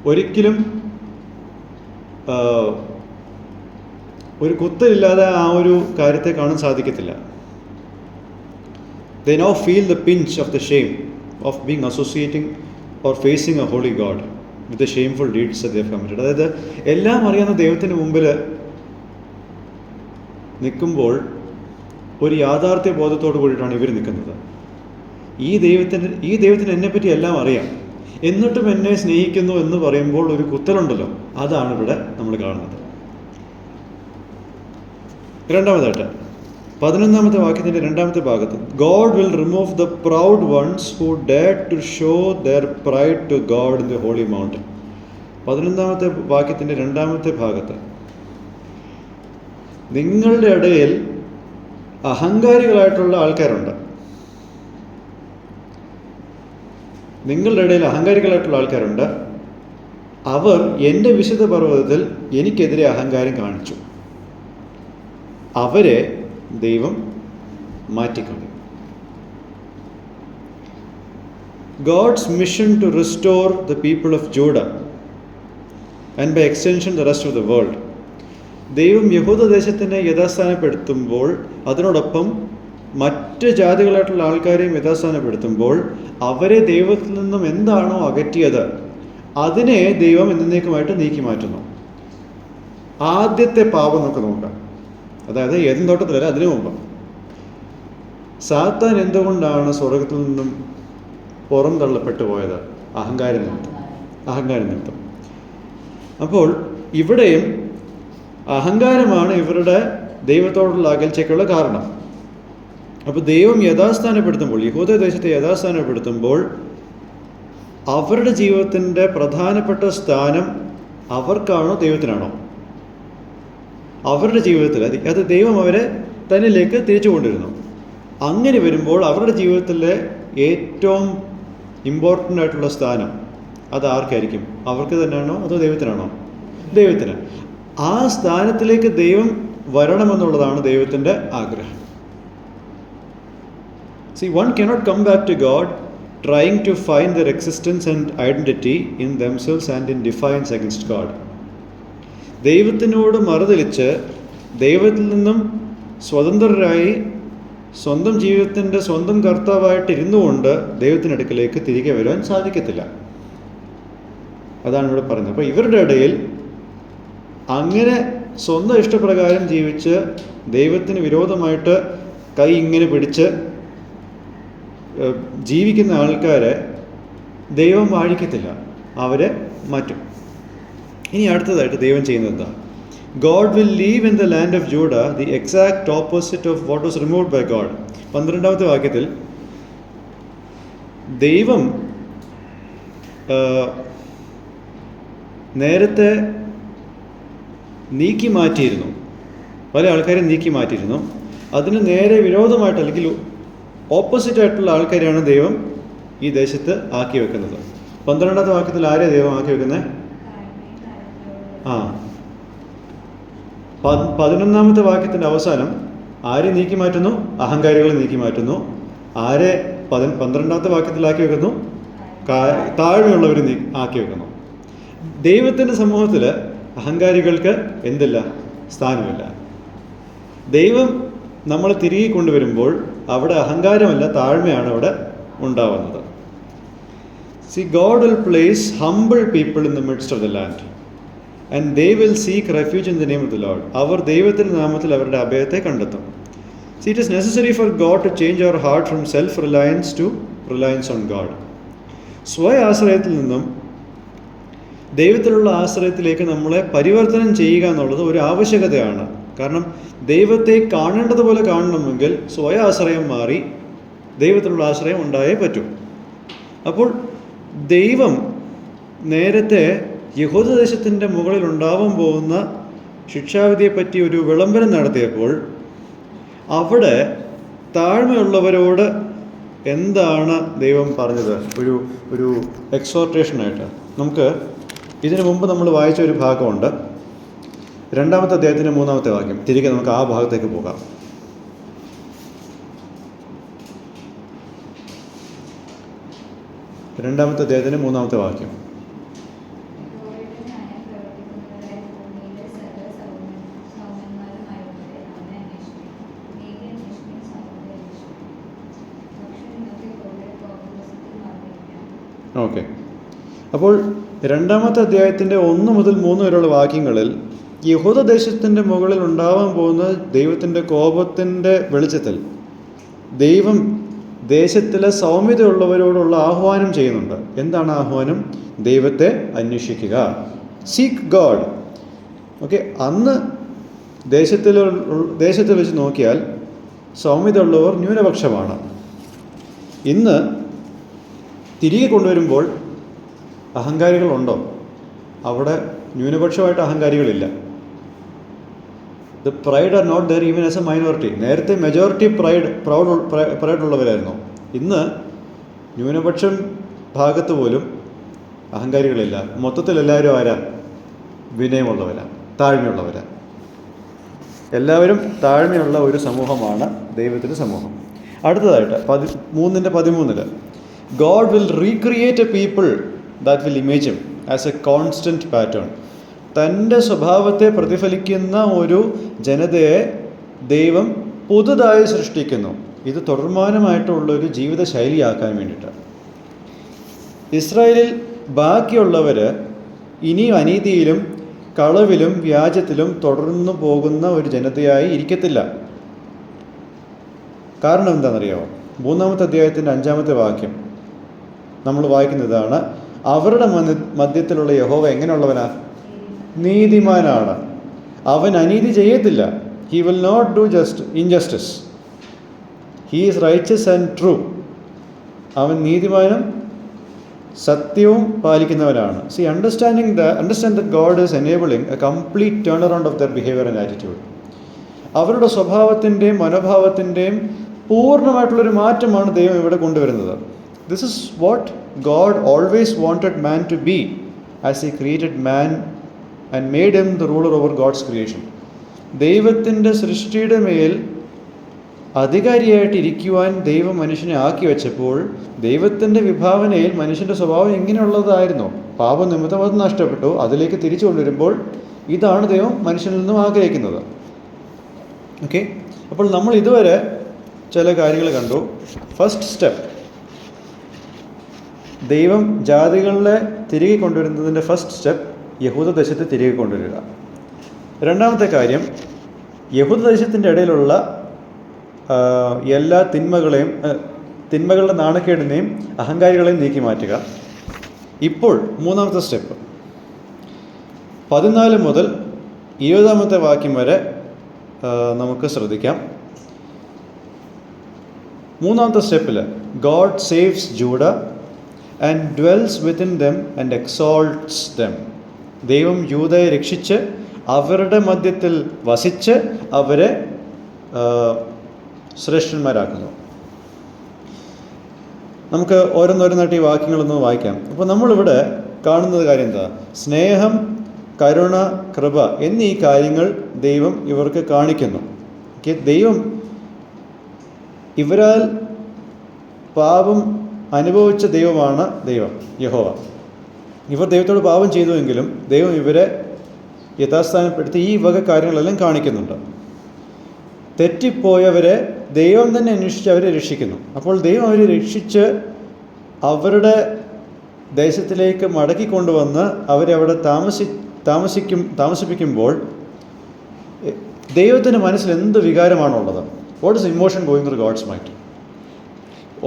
ഒരിക്കലും ഒരു കുത്തലില്ലാതെ ആ ഒരു കാര്യത്തെ കാണാൻ സാധിക്കത്തില്ല. They now feel the pinch of the shame of being associating or facing a holy God with the shameful deeds that they have committed. അതായത് എല്ലാം അറിയാവുന്ന ദൈവത്തിന് മുമ്പിൽ നിൽക്കുമ്പോൾ ഒരു യാഥാർത്ഥ്യ ബോധത്തോടു കൂടിയിട്ടാണ് ഇവർ നിൽക്കുന്നത്. ഈ ദൈവത്തിന് എന്നെപ്പറ്റി എല്ലാം അറിയാം, എന്നിട്ടും എന്നെ സ്നേഹിക്കുന്നു എന്ന് പറയുമ്പോൾ ഒരു കുത്തലുണ്ടല്ലോ, അതാണ് ഇവിടെ നമ്മൾ കാണുന്നത്. രണ്ടാമതായിട്ട് 11-ാമത്തെ വാക്യത്തിൻ്റെ 2-ാമത്തെ ഭാഗത്ത്, God will remove the proud ones who dare to show their pride to God in the holy mountain. 11-ാമത്തെ വാക്യത്തിൻ്റെ 2-ാമത്തെ ഭാഗത്ത്, നിങ്ങളുടെ ഇടയിൽ അഹങ്കാരികളായിട്ടുള്ള ആൾക്കാരുണ്ട്. അവർ എൻ്റെ വിശുദ്ധ പർവ്വതത്തിൽ എനിക്കെതിരെ അഹങ്കാരം കാണിച്ചു. അവരെ ദൈവം മാറ്റിക്കളയും. God's mission to restore the people of Judah and by extension the rest of the world. ദൈവം യഹൂദദേശത്തിനെ യഥാസ്ഥാനപ്പെടുത്തുമ്പോൾ അതിനോടൊപ്പം മറ്റ് ജാതികളായിട്ടുള്ള ആൾക്കാരെയും യഥാസ്ഥാനപ്പെടുത്തുമ്പോൾ അവരെ ദൈവത്തിൽ നിന്നും എന്താണോ അകറ്റിയത് അതിനെ ദൈവം എന്നേക്കുമായിട്ട് നീക്കി മാറ്റുന്നു. ആദ്യത്തെ പാപം നമുക്ക് നോക്കാം. അതായത് ഏതും തോട്ടത്തിലല്ല, അതിനു മുമ്പ് സാത്താൻ എന്തുകൊണ്ടാണ് സ്വർഗത്തിൽ നിന്നും പുറം തള്ളപ്പെട്ടു പോയത്? അഹങ്കാരം നിമിത്തം. അപ്പോൾ ഇവിടെയും അഹങ്കാരമാണ് ഇവരുടെ ദൈവത്തോടുള്ള അകൽച്ചയ്ക്കുള്ള കാരണം. അപ്പോൾ ദൈവം യഥാസ്ഥാനപ്പെടുത്തുമ്പോൾ, യഹൂദദേശത്തെ യഥാസ്ഥാനപ്പെടുത്തുമ്പോൾ അവരുടെ ജീവിതത്തിൻ്റെ പ്രധാനപ്പെട്ട സ്ഥാനം അവർക്കാണോ ദൈവത്തിനാണോ? അവരുടെ ജീവിതത്തിൽ അത് ദൈവം അവരെ തന്നിലേക്ക് തിരിച്ചു കൊണ്ടിരുന്നു. അങ്ങനെ വരുമ്പോൾ അവരുടെ ജീവിതത്തിലെ ഏറ്റവും ഇമ്പോർട്ടൻ്റ് ആയിട്ടുള്ള സ്ഥാനം അത് ആർക്കായിരിക്കും? അവർക്ക് തന്നെയാണോ അതോ ദൈവത്തിനാണോ? ദൈവത്തിന്. ആ സ്ഥാനത്തിലേക്ക് ദൈവം വരണമെന്നുള്ളതാണ് ദൈവത്തിൻ്റെ ആഗ്രഹം. See, one cannot come back to God trying to find their existence and identity in themselves and in defiance against God. ദൈവത്തിനോട് മറുതലിച്ച് ദൈവത്തിൽ നിന്നും സ്വതന്ത്രരായി സ്വന്തം ജീവിതത്തിൻ്റെ സ്വന്തം കർത്താവായിട്ട് ഇരുന്നു കൊണ്ട് ദൈവത്തിനടുക്കിലേക്ക് തിരികെ വരുവാൻ സാധിക്കത്തില്ല. അതാണ് ഇവിടെ പറയുന്നത്. അപ്പോൾ ഇവരുടെ ഇടയിൽ അങ്ങനെ സ്വന്തം ഇഷ്ടപ്രകാരം ജീവിച്ച് ദൈവത്തിന് വിരോധമായിട്ട് കൈ ഇങ്ങനെ പിടിച്ച് ജീവിക്കുന്ന ആൾക്കാരെ ദൈവം വാഴിക്കത്തില്ല, അവരെ മാറ്റും. ഇനി അടുത്തതായിട്ട് ദൈവം ചെയ്യുന്നത് എന്താ? God will leave in the land of Judah the exact opposite of what was removed by God. 12ാമത്തെ വാക്യത്തിൽ ദൈവം നേരത്തെ നീക്കി മാറ്റിയിരുന്നു, പല ആൾക്കാരും നീക്കി മാറ്റിയിരുന്നു. അതിന് നേരെ വിരോധമായിട്ട് അല്ലെങ്കിൽ ഓപ്പോസിറ്റ് ആയിട്ടുള്ള ആൾക്കാരെയാണ് ദൈവം ഈ ദേശത്ത് ആക്കി വെക്കുന്നത്. 12ാമത്തെ വാക്യത്തിൽ ആരെയാണ് ദൈവം ആക്കി വെക്കുന്നത്? 11ാമത്തെ വാക്യത്തിൻ്റെ അവസാനം ആരെ നീക്കി മാറ്റുന്നു? അഹങ്കാരികളെ നീക്കി മാറ്റുന്നു. ആരെ 12ാമത്തെ വാക്യത്തിലാക്കി വെക്കുന്നു? താഴ്മയുള്ളവരെ ആക്കി വെക്കുന്നു. ദൈവത്തിൻ്റെ സമൂഹത്തിൽ അഹങ്കാരികൾക്ക് എന്തില്ല? സ്ഥാനമില്ല. ദൈവം നമ്മൾ തിരികെ കൊണ്ടുവരുമ്പോൾ അവിടെ അഹങ്കാരമല്ല, താഴ്മയാണ് അവിടെ ഉണ്ടാവുന്നത്. See, God will place humble people in the midst of the land and they will seek refuge in the name of the Lord. അവർ ദൈവത്തിൻ്റെ നാമത്തിൽ അവരുടെ അഭയത്തെ കണ്ടെത്തും. See, it is necessary for God to change our heart from self-reliance to reliance on God. സ്വയ ആശ്രയത്തിൽ നിന്നും ദൈവത്തിലുള്ള ആശ്രയത്തിലേക്ക് നമ്മളെ പരിവർത്തനം ചെയ്യുക എന്നുള്ളത് ഒരു ആവശ്യകതയാണ്. കാരണം ദൈവത്തെ കാണേണ്ടതുപോലെ കാണണമെങ്കിൽ സ്വയ ആശ്രയം മാറി ദൈവത്തിലുള്ള ആശ്രയം ഉണ്ടായേ പറ്റൂ. അപ്പോൾ ദൈവം നേരത്തെ യഹൂദദേശത്തിൻ്റെ മുകളിൽ ഉണ്ടാവാൻ പോകുന്ന ശിക്ഷാവിധിയെപ്പറ്റി ഒരു വിളംബരം നടത്തിയപ്പോൾ അവിടെ താഴ്മയുള്ളവരോട് എന്താണ് ദൈവം പറഞ്ഞത്? ഒരു എക്സോർട്ടേഷനായിട്ട് നമുക്ക് ഇതിനു മുമ്പ് നമ്മൾ വായിച്ച ഒരു ഭാഗമുണ്ട്. 2-ാമത്തെ അധ്യായത്തിൻ്റെ 3-ാമത്തെ വാക്യം. തിരികെ നമുക്ക് ആ ഭാഗത്തേക്ക് പോകാം. 2-ാമത്തെ അധ്യായത്തിൻ്റെ 3-ാമത്തെ വാക്യം. ഓക്കെ. അപ്പോൾ 2-ാമത്തെ അധ്യായത്തിൻ്റെ 1 മുതൽ 3 വരെയുള്ള വാക്യങ്ങളിൽ യഹൂദദേശത്തിൻ്റെ മുകളിൽ ഉണ്ടാവാൻ പോകുന്ന ദൈവത്തിൻ്റെ കോപത്തിൻ്റെ വെളിച്ചത്തിൽ ദൈവം ദേശത്തിലെ സൗമ്യതയുള്ളവരോടുള്ള ആഹ്വാനം ചെയ്യുന്നുണ്ട്. എന്താണ് ആഹ്വാനം? ദൈവത്തെ അന്വേഷിക്കുക, സീക്ക് ഗോഡ്. ഓക്കെ, അന്ന് ദേശത്തിൽ വെച്ച് നോക്കിയാൽ സൗമ്യതയുള്ളവർ ന്യൂനപക്ഷമാണ്. ഇന്ന് തിരികെ കൊണ്ടുവരുമ്പോൾ അഹങ്കാരികളുണ്ടോ? അവിടെ ന്യൂനപക്ഷമായിട്ട് അഹങ്കാരികളില്ല. The pride are not there even as a minority. നേരത്തെ മെജോറിറ്റി പ്രൈഡുള്ളവരായിരുന്നു. ഇന്ന് ന്യൂനപക്ഷം ഭാഗത്ത് പോലും അഹങ്കാരികളില്ല. മൊത്തത്തിൽ എല്ലാവരും ആരാ? വിനയമുള്ളവരാ, താഴ്മയുള്ളവരാ. എല്ലാവരും താഴ്മയുള്ള ഒരു സമൂഹമാണ് ദൈവത്തിൻ്റെ സമൂഹം. അടുത്തതായിട്ട് 3:13 God will recreate a people that will image him as a constant pattern. തൻ്റെ സ്വഭാവത്തെ പ്രതിഫലിക്കുന്ന ഒരു ജനതയെ ദൈവം പുതുതായി സൃഷ്ടിക്കുന്നു. ഇത് തുടർമാനമായിട്ടുള്ളൊരു ജീവിത ശൈലിയാക്കാൻ വേണ്ടിയിട്ട്. ഇസ്രായേലിൽ ബാക്കിയുള്ളവർ ഇനി അനീതിയിലും കളവിലും വ്യാജത്തിലും തുടർന്നു പോകുന്ന ഒരു ജനതയായി ഇരിക്കത്തില്ല. കാരണം എന്താണെന്നറിയാമോ? 3-ാമത്തെ അധ്യായത്തിൻ്റെ 5-ാമത്തെ വാക്യം നമ്മൾ വായിക്കുന്നതാണ്. അവരുടെ മധ്യത്തിലുള്ള യഹോവ എങ്ങനെയുള്ളവനാ? നീതിമാനാണ്. അവൻ അനീതി ചെയ്യത്തില്ല. He will not do injustice. He is righteous and true. അവൻ നീതിമാനും സത്യവും പാലിക്കുന്നവനാണ്. Understand that God is enabling a complete turnaround of their behavior and attitude. അവരുടെ സ്വഭാവത്തിൻ്റെയും മനോഭാവത്തിൻ്റെയും പൂർണ്ണമായിട്ടുള്ളൊരു മാറ്റമാണ് ദൈവം ഇവിടെ കൊണ്ടുവരുന്നത്. This is what God always wanted man to be as he created man and made him the ruler over God's creation. ദൈവത്തിൻ്റെ സൃഷ്ടിയുടെ മേൽ അധികാരിയായിട്ട് ഇരിക്കുവാൻ ദൈവം മനുഷ്യനെ ആക്കി വെച്ചപ്പോൾ ദൈവത്തിൻ്റെ വിഭാവനയിൽ മനുഷ്യൻ്റെ സ്വഭാവം എങ്ങനെയുള്ളതായിരുന്നു? പാപം നിമിത്തം അത് നഷ്ടപ്പെട്ടു. അതിലേക്ക് തിരിച്ചു കൊണ്ടുവരുമ്പോൾ ഇതാണ് ദൈവം മനുഷ്യനിൽ നിന്നും ആഗ്രഹിക്കുന്നത്. ഓക്കെ, അപ്പോൾ നമ്മൾ ഇതുവരെ ചില കാര്യങ്ങൾ കണ്ടു. ഫസ്റ്റ് സ്റ്റെപ്പ്, ദൈവം ജാതികളെ തിരികെ കൊണ്ടുവരുന്നതിൻ്റെ ഫസ്റ്റ് സ്റ്റെപ്പ് യഹൂദ ദേശത്തെ തിരികെ കൊണ്ടുവരിക. രണ്ടാമത്തെ കാര്യം, യഹൂദ ദേശത്തിൻ്റെ ഇടയിലുള്ള എല്ലാ തിന്മകളുടെ നാണക്കേടിനെയും അഹങ്കാരികളെയും നീക്കി മാറ്റുക. ഇപ്പോൾ മൂന്നാമത്തെ സ്റ്റെപ്പ് 14 മുതൽ 20 വാക്യം വരെ നമുക്ക് ശ്രദ്ധിക്കാം. മൂന്നാമത്തെ സ്റ്റെപ്പിൽ God saves Judah and dwells within them and exalts them. ദൈവം യൂദയെ രക്ഷിച്ച് അവരുടെ മധ്യത്തിൽ വസിച്ച് അവരെ ശ്രേഷ്ഠന്മാരാക്കുന്നു. നമുക്ക് ഓരോന്നോരോന്നായിട്ട് ഈ വാക്യങ്ങളൊന്ന് വായിക്കാം. അപ്പോൾ നമ്മളിവിടെ കാണുന്നത് കാര്യം എന്താ? സ്നേഹം, കരുണ, കൃപ എന്നീ കാര്യങ്ങൾ ദൈവം ഇവർക്ക് കാണിക്കുന്നു. ദൈവം ഇവരാൽ പാപം അനുഭവിച്ച ദൈവമാണ് യഹോവ. ഇവർ ദൈവത്തോട് പാപം ചെയ്തുവെങ്കിലും ദൈവം ഇവരെ യഥാസ്ഥാനപ്പെടുത്തി ഈ വക കാര്യങ്ങളെല്ലാം കാണിക്കുന്നുണ്ട്. തെറ്റിപ്പോയവരെ ദൈവം തന്നെ അന്വേഷിച്ച് അവരെ രക്ഷിക്കുന്നു. അപ്പോൾ ദൈവം അവരെ രക്ഷിച്ച് അവരുടെ ദേശത്തിലേക്ക് മടക്കിക്കൊണ്ടുവന്ന് അവരെ അവിടെ താമസിപ്പിക്കുമ്പോൾ ദൈവത്തിൻ്റെ മനസ്സിൽ എന്ത് വികാരമാണുള്ളത്? What is emotion going through God's mind?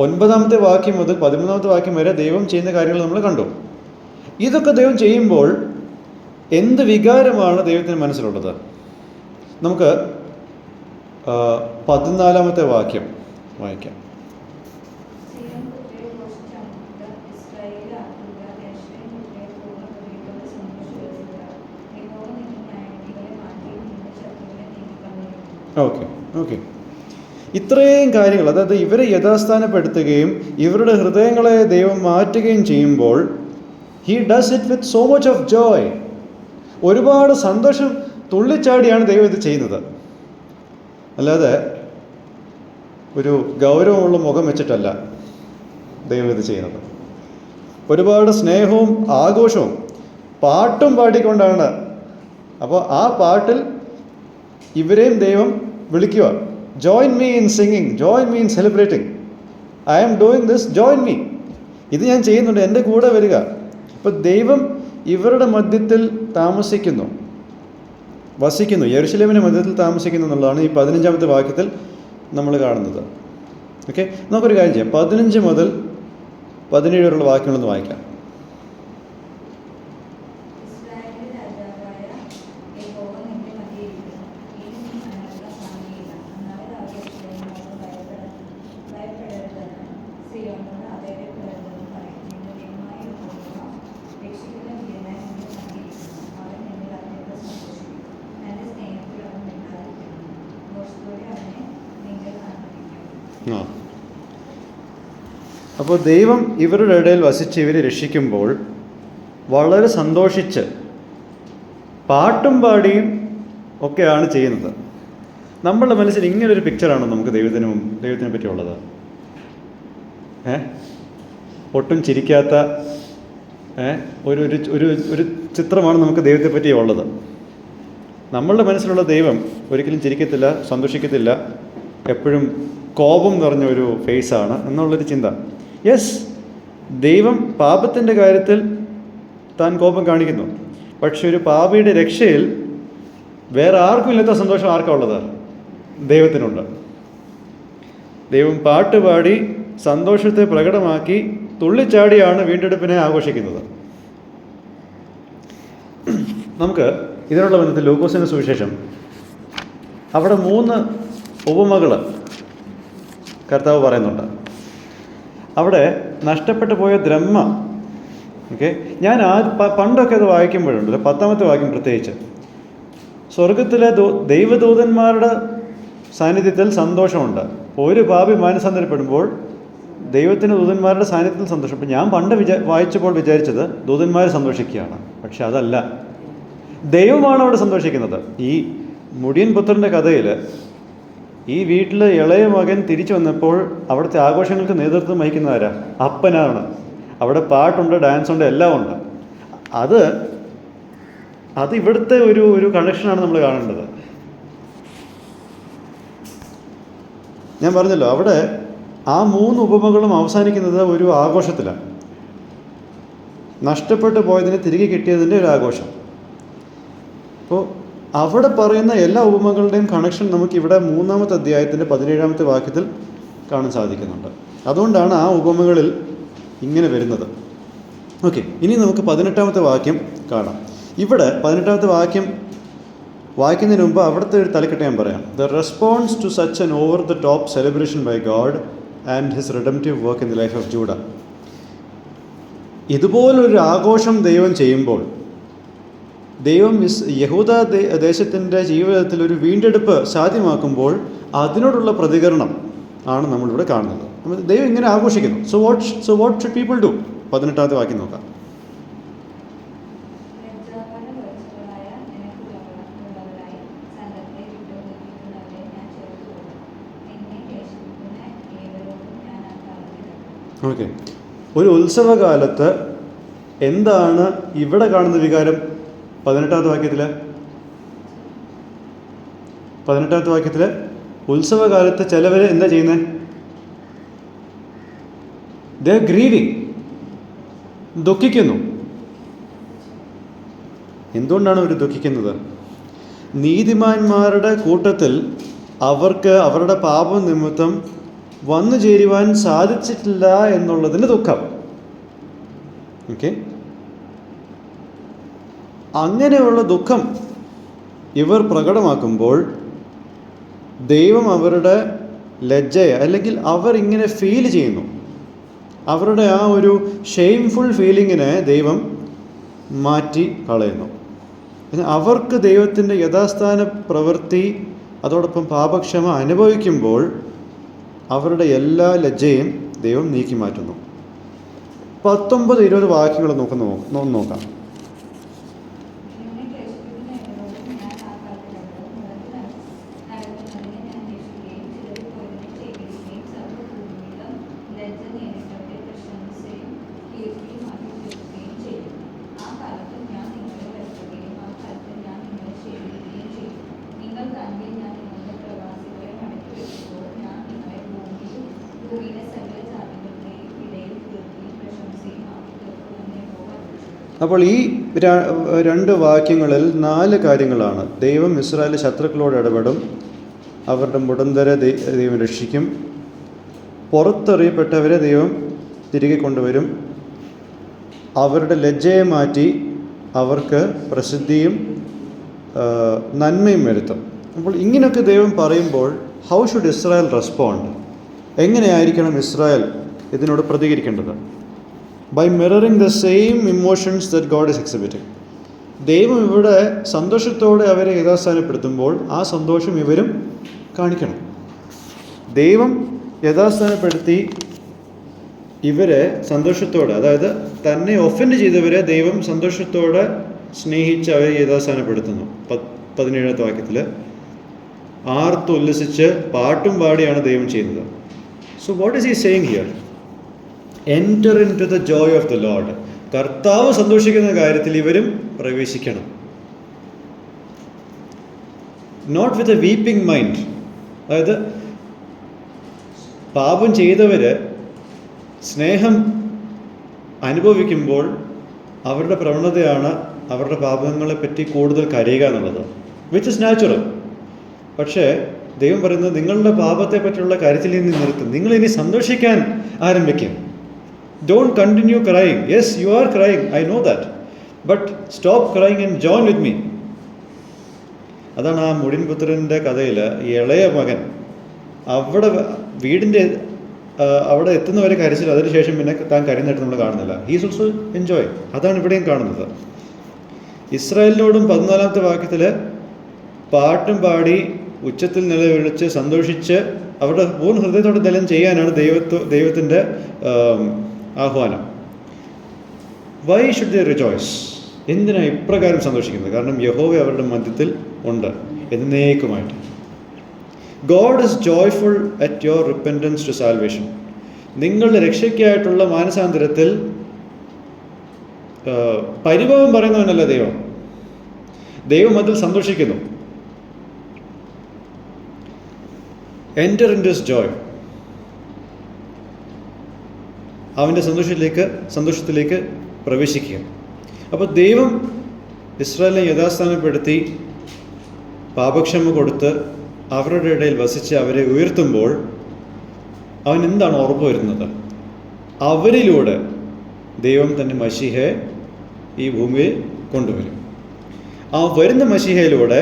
9 വാക്യം മുതൽ 13 വാക്യം വരെ ദൈവം ചെയ്യുന്ന കാര്യങ്ങൾ നമ്മൾ കണ്ടു. ഇതൊക്കെ ദൈവം ചെയ്യുമ്പോൾ എന്ത് വികാരമാണ് ദൈവത്തിൻ്റെ മനസ്സിലുള്ളത്? നമുക്ക് 14 വാക്യം വായിക്കാം. ഓക്കെ ഇത്രയും കാര്യങ്ങൾ, അതായത് ഇവരെ യഥാസ്ഥാനപ്പെടുത്തുകയും ഇവരുടെ ഹൃദയങ്ങളെ ദൈവം മാറ്റുകയും ചെയ്യുമ്പോൾ he does it with so much of Joy. ഒരുപാട് സന്തോഷം തുള്ളിച്ചാടിയാണ് ദൈവം ഇത് ചെയ്യുന്നത്. അല്ലാതെ ഒരു ഗൗരവമുള്ള മുഖം വെച്ചിട്ടല്ല ദൈവം ഇത് ചെയ്യുന്നത്. ഒരുപാട് സ്നേഹവും ആഘോഷവും പാട്ടും പാടിക്കൊണ്ടാണ്. അപ്പോൾ ആ പാട്ടിൽ ഇവരെയും ദൈവം വിളിക്കുക, join me in singing, join me in celebrating, I am doing this, join me, ഇത് ഞാൻ ചെയ്യുന്നുണ്ട്, എൻ്റെ കൂടെ വരിക. അപ്പോൾ ദൈവം ഇവരുടെ മധ്യത്തിൽ വസിക്കുന്നു, യെരുശലേമിൻ്റെ മധ്യത്തിൽ താമസിക്കുന്നു എന്നുള്ളതാണ് ഈ 15 വാക്യത്തിൽ നമ്മൾ കാണുന്നത്. ഓക്കെ, നമുക്കൊരു കാര്യം ചെയ്യാം. 15 മുതൽ 17 വരെയുള്ള വാക്യങ്ങളൊന്ന് വായിക്കാം. അപ്പോൾ ദൈവം ഇവരുടെ ഇടയിൽ വസിച്ച് ഇവരെ രക്ഷിക്കുമ്പോൾ വളരെ സന്തോഷിച്ച് പാട്ടും പാടിയും ഒക്കെയാണ് ചെയ്യുന്നത്. നമ്മളുടെ മനസ്സിൽ ഇങ്ങനൊരു പിക്ചറാണോ നമുക്ക് ദൈവത്തിനെ പറ്റിയുള്ളത്? ഒട്ടും ചിരിക്കാത്ത ഒരു ചിത്രമാണ് നമുക്ക് ദൈവത്തെ പറ്റി ഉള്ളത്. നമ്മളുടെ മനസ്സിലുള്ള ദൈവം ഒരിക്കലും ചിരിക്കത്തില്ല, സന്തോഷിക്കത്തില്ല, എപ്പോഴും കോപം നിറഞ്ഞ ഒരു ഫേസാണ് എന്നുള്ളൊരു ചിന്ത. യെസ്, ദൈവം പാപത്തിൻ്റെ കാര്യത്തിൽ താൻ കോപം കാണിക്കുന്നു. പക്ഷെ ഒരു പാപിയുടെ രക്ഷയിൽ വേറെ ആർക്കും ഇല്ലാത്ത സന്തോഷം ആർക്കാ ഉള്ളത്? ദൈവത്തിനുണ്ട്. ദൈവം പാട്ടുപാടി സന്തോഷത്തെ പ്രകടമാക്കി തുള്ളിച്ചാടിയാണ് വീണ്ടെടുപ്പിനെ ആഘോഷിക്കുന്നത്. നമുക്ക് ഇതിനുള്ള ബന്ധത്തിൽ ലൂക്കോസിൻ്റെ സുവിശേഷം അവിടെ 3 ഉപമകൾ കർത്താവ് പറയുന്നുണ്ട്. അവിടെ നഷ്ടപ്പെട്ടു പോയ ദ്രഹ്മ. ഓക്കെ, ഞാൻ പണ്ടൊക്കെ അത് വായിക്കുമ്പോഴുണ്ടല്ലോ, 10 വാക്യം പ്രത്യേകിച്ച്, സ്വർഗത്തിലെ ദൈവദൂതന്മാരുടെ സാന്നിധ്യത്തിൽ സന്തോഷമുണ്ട്. ഒരു പാപി മാനസാന്തരപ്പെടുമ്പോൾ ദൈവത്തിൻ്റെ ദൂതന്മാരുടെ സാന്നിധ്യത്തിൽ സന്തോഷം. അപ്പം ഞാൻ പണ്ട് വായിച്ചപ്പോൾ വിചാരിച്ചത് ദൂതന്മാർ സന്തോഷിക്കുകയാണ്. പക്ഷെ അതല്ല, ദൈവമാണ് അവിടെ സന്തോഷിക്കുന്നത്. ഈ മുടിയൻ പുത്രൻ്റെ കഥയിൽ ഈ വീട്ടിൽ ഇളയ മകൻ തിരിച്ചു വന്നപ്പോൾ അവിടുത്തെ ആഘോഷങ്ങൾക്ക് നേതൃത്വം വഹിക്കുന്നതാരാ? അപ്പനാണ്. അവിടെ പാട്ടുണ്ട്, ഡാൻസുണ്ട്, എല്ലാം ഉണ്ട്. അത് ഇവിടുത്തെ ഒരു കണക്ഷനാണ് നമ്മൾ കാണേണ്ടത്. ഞാൻ പറഞ്ഞല്ലോ, അവിടെ ആ 3 ഉപമകളും അവസാനിക്കുന്നത് ഒരു ആഘോഷത്തിലാണ്. നഷ്ടപ്പെട്ടു പോയതിനെ തിരികെ കിട്ടിയതിൻ്റെ ഒരു ആഘോഷം. അപ്പോൾ അവിടെ പറയുന്ന എല്ലാ ഉപമകളുടെയും കണക്ഷൻ നമുക്കിവിടെ 3-ാമത്തെ അധ്യായത്തിൻ്റെ 17-ാമത്തെ വാക്യത്തിൽ കാണാൻ സാധിക്കുന്നുണ്ട്. അതുകൊണ്ടാണ് ആ ഉപമകളിൽ ഇങ്ങനെ വരുന്നത്. ഓക്കെ, ഇനി നമുക്ക് 18-ാമത്തെ വാക്യം കാണാം. ഇവിടെ 18-ാമത്തെ വാക്യം വായിക്കുന്നതിന് മുമ്പ് അവിടുത്തെ ഒരു തലക്കെട്ട് ഞാൻ പറയാം. The response to such an over the top celebration by God and his redemptive work in the life of Judah. ഇതുപോലൊരു ആഘോഷം ദൈവം ചെയ്യുമ്പോൾ, ദൈവം യഹൂദ ദേശത്തിൻ്റെ ജീവിതത്തിൽ ഒരു വീണ്ടെടുപ്പ് സാധ്യമാക്കുമ്പോൾ അതിനോടുള്ള പ്രതികരണം ആണ് നമ്മളിവിടെ കാണുന്നത്. ദൈവം ഇങ്ങനെ ആഘോഷിക്കുന്നു. So what should people do? 18-ാമത്തെ വാക്യം നോക്കാം. ഓക്കെ, ഒരു ഉത്സവകാലത്ത് എന്താണ് ഇവിടെ കാണുന്ന വികാരം? 18-ാമത്തെ വാക്യത്തിൽ ഉത്സവകാലത്ത് ചിലവർ എന്താ ചെയ്യുന്നത്? ദേ ആർ ഗ്രീവിങ്, ദുഃഖിക്കുന്നു. എന്തുകൊണ്ടാണ് അവർ ദുഃഖിക്കുന്നത്? നീതിമാന്മാരുടെ കൂട്ടത്തിൽ അവർക്ക് അവരുടെ പാപം നിമിത്തം വന്നു ചേരുവാൻ സാധിച്ചിട്ടില്ല എന്നുള്ളതിന് ദുഃഖം. ഓക്കെ, അങ്ങനെയുള്ള ദുഃഖം ഇവർ പ്രകടമാക്കുമ്പോൾ ദൈവം അവരുടെ ലജ്ജയെ, അല്ലെങ്കിൽ അവർ ഇങ്ങനെ ഫീൽ ചെയ്യുന്നു, അവരുടെ ആ ഒരു ഷെയിംഫുൾ ഫീലിങ്ങിനെ ദൈവം മാറ്റി കളയുന്നു. അവർക്ക് ദൈവത്തിൻ്റെ യഥാസ്ഥാന പ്രവൃത്തി അതോടൊപ്പം പാപക്ഷമ അനുഭവിക്കുമ്പോൾ അവരുടെ എല്ലാ ലജ്ജയും ദൈവം നീക്കി മാറ്റുന്നു. 19-20 വാക്യങ്ങൾ നോക്കാം. അപ്പോൾ ഈ 2 വാക്യങ്ങളിൽ 4 കാര്യങ്ങളാണ്. ദൈവം ഇസ്രായേൽ ശത്രുക്കളോട് ഇടപെടും, അവരുടെ മുടന്തരെ ദൈവം രക്ഷിക്കും, പുറത്തെറിയപ്പെട്ടവരെ ദൈവം തിരികെ കൊണ്ടുവരും, അവരുടെ ലജ്ജയെ മാറ്റി അവർക്ക് പ്രസിദ്ധിയും നന്മയും വരുത്തും. അപ്പോൾ ഇങ്ങനെയൊക്കെ ദൈവം പറയുമ്പോൾ ഹൗ ഷുഡ് ഇസ്രായേൽ റെസ്പോണ്ട്? എങ്ങനെയായിരിക്കണം ഇസ്രായേൽ ഇതിനോട് പ്രതികരിക്കേണ്ടത്? By mirroring the same emotions that God is exhibiting. ദൈവം ഇവിടെ സന്തോഷത്തോടെ അവരെ യഥാസ്ഥാനപ്പെടുത്തുമ്പോൾ ആ സന്തോഷം ഇവരും കാണിക്കണം. ദൈവം യഥാസ്ഥാനപ്പെടുത്തി ഇവരെ സന്തോഷത്തോടെ, അതായത് തന്നെ ഒഫൻഡ് ചെയ്തവരെ ദൈവം സന്തോഷത്തോടെ സ്നേഹിച്ച് അവരെ യഥാസ്ഥാനപ്പെടുത്തുന്നു. 17-ാമത്തെ വാക്യത്തിൽ ആർത്തുല്ലസിച്ച് പാട്ടും പാടിയാണ് ദൈവം ചെയ്യുന്നത്. So what is he saying here? Enter into the joy of the Lord. കർത്താവ് സന്തോഷിക്കുന്ന കാര്യത്തിൽ ഇവരും പ്രവേശിക്കണം. Not with a weeping mind. അതായത് പാപം ചെയ്തവർ സ്നേഹം അനുഭവിക്കുമ്പോൾ അവരുടെ പ്രവണതയാണ് അവരുടെ പാപങ്ങളെപ്പറ്റി കൂടുതൽ കരയുക എന്നുള്ളത്, വിച്ച് ഇസ് നാച്ചുറൽ. പക്ഷേ ദൈവം പറയുന്നത് നിങ്ങളുടെ പാപത്തെ പറ്റിയുള്ള കാര്യത്തിൽ നിന്ന് നിർത്തും, നിങ്ങളിനി സന്തോഷിക്കാൻ ആരംഭിക്കും. Don't continue crying. Yes, you are crying, I know that. But stop crying and join with me. അതാണ് ആ മുടിൻപുത്രൻ്റെ കഥയിൽ ഇളയ മകൻ അവിടെ വീടിൻ്റെ അവിടെ എത്തുന്നവരെ കരച്ചിൽ, അതിനുശേഷം പിന്നെ താൻ കരയുന്നതായിട്ട് നമ്മൾ കാണുന്നില്ല. He's also enjoy. അതാണ് ഇവിടെയും കാണുന്നത്. ഇസ്രായേലിനോടും 14-ാമത്തെ വാക്യത്തിൽ പാട്ടും പാടി ഉച്ചത്തിൽ നിലവിളിച്ച് സന്തോഷിച്ച് അവരുടെ പൂർണ്ണ ഹൃദയത്തോടെ ഇതെല്ലാം ചെയ്യാനാണ് ദൈവത്തിൻ്റെ ആഹ്വാനം. Why should they rejoice? എന്തിനാണ് ഇപ്രകാരം സന്തോഷിക്കുന്നത്? കാരണം യഹോവ അവരുടെ മധ്യത്തിൽ ഉണ്ട് എന്നേക്കുമായിട്ട്. God is joyful at your repentance to salvation. നിങ്ങളുടെ രക്ഷയ്ക്കായിട്ടുള്ള മാനസാന്തരത്തിൽ പരിഭവം പറയുന്നവനല്ല ദൈവം. ദൈവം അതിൽ സന്തോഷിക്കുന്നു. Enter in this joy. അവൻ്റെ സന്തോഷത്തിലേക്ക് പ്രവേശിക്കുക. അപ്പോൾ ദൈവം ഇസ്രായേലിനെ യഥാസ്ഥാനപ്പെടുത്തി പാപക്ഷമ കൊടുത്ത് അവരുടെ ഇടയിൽ വസിച്ച് അവരെ ഉയർത്തുമ്പോൾ അവൻ എന്താണ് ഉറപ്പ് വരുന്നത്? അവരിലൂടെ ദൈവം തന്നെ മശീഹയെ ഈ ഭൂമിയിൽ കൊണ്ടുവരും. ആ വരുന്ന മശീഹയിലൂടെ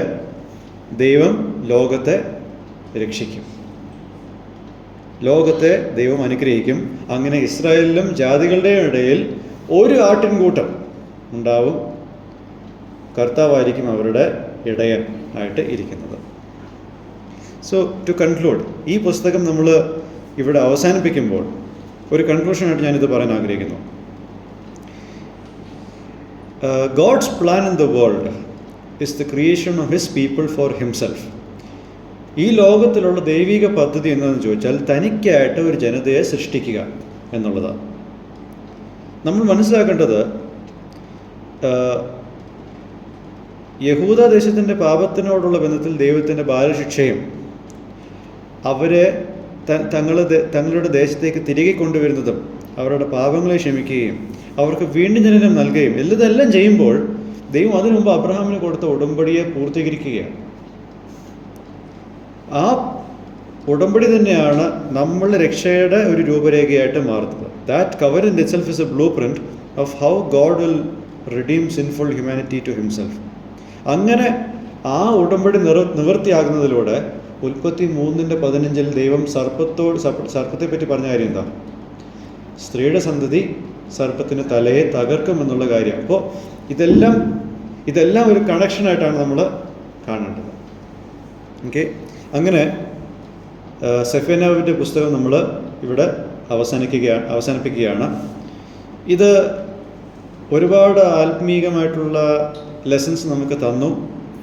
ദൈവം ലോകത്തെ രക്ഷിക്കും, ലോകത്തെ ദൈവം അനുഗ്രഹിക്കും. അങ്ങനെ ഇസ്രായേലിലും ജാതികളുടെയും ഇടയിൽ ഒരു ആട്ടിൻകൂട്ടം ഉണ്ടാവും, കർത്താവായിരിക്കും അവരുടെ ഇടയൻ ആയിട്ട് ഇരിക്കുന്നത്. സോ ടു കൺക്ലൂഡ്, ഈ പുസ്തകം നമ്മൾ ഇവിടെ അവസാനിപ്പിക്കുമ്പോൾ ഒരു കൺക്ലൂഷനായിട്ട് ഞാനിത് പറയാൻ ആഗ്രഹിക്കുന്നു. God's plan in the world is the creation of His people for Himself. ഈ ലോകത്തിലുള്ള ദൈവിക പദ്ധതി എന്താണെന്ന് ചോദിച്ചാൽ തനിക്കായിട്ട് ഒരു ജനതയെ സൃഷ്ടിക്കുക എന്നുള്ളതാണ്. നമ്മൾ മനസ്സിലാക്കേണ്ടത് യഹൂദ ദേശത്തിൻ്റെ പാപത്തിനോടുള്ള ബന്ധത്തിൽ ദൈവത്തിൻ്റെ ബാലശിക്ഷയും അവരെ തങ്ങളുടെ ദേശത്തേക്ക് തിരികെ കൊണ്ടുവരുന്നതും അവരുടെ പാപങ്ങളെ ക്ഷമിക്കുകയും അവർക്ക് വീണ്ടും ജനനം നൽകുകയും ഇതെല്ലാം ചെയ്യുമ്പോൾ ദൈവം അതിനു മുമ്പ് അബ്രഹാമിന് കൊടുത്ത ഉടമ്പടിയെ പൂർത്തീകരിക്കുകയാണ്. ആ ഉടമ്പടി തന്നെയാണ് നമ്മൾ രക്ഷയുടെ ഒരു രൂപരേഖയായിട്ട് മാറുന്നത്. That covenant itself is a blueprint of how God will redeem sinful humanity to himself. അങ്ങനെ ആ ഉടമ്പടി നിവൃത്തിയാകുന്നതിലൂടെ ഉൽപ്പത്തി 3:15 ദൈവം സർപ്പത്തെ പറ്റി പറഞ്ഞ കാര്യം എന്താ? സ്ത്രീയുടെ സന്തതി സർപ്പത്തിന് തലയെ തകർക്കുമെന്നുള്ള കാര്യം. അപ്പോൾ ഇതെല്ലാം ഒരു കണക്ഷനായിട്ടാണ് നമ്മൾ കാണേണ്ടത്. ഓക്കെ, അങ്ങനെ സെഫന്യാവിൻ്റെ പുസ്തകം നമ്മൾ ഇവിടെ അവസാനിപ്പിക്കുകയാണ്. ഇത് ഒരുപാട് ആത്മീകമായിട്ടുള്ള ലെസൺസ് നമുക്ക് തന്നു.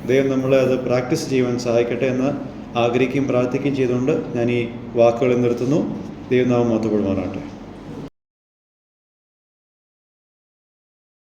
ദൈവം നമ്മളെ അത് പ്രാക്ടീസ് ചെയ്യുവാൻ സഹായിക്കട്ടെ എന്ന് ആഗ്രഹിക്കുകയും പ്രാർത്ഥിക്കുകയും ചെയ്തുകൊണ്ട് ഞാൻ ഈ വാക്കുകൾ നിർത്തുന്നു. ദൈവനാമം മഹത്വപ്പെടുമാറാകട്ടെ.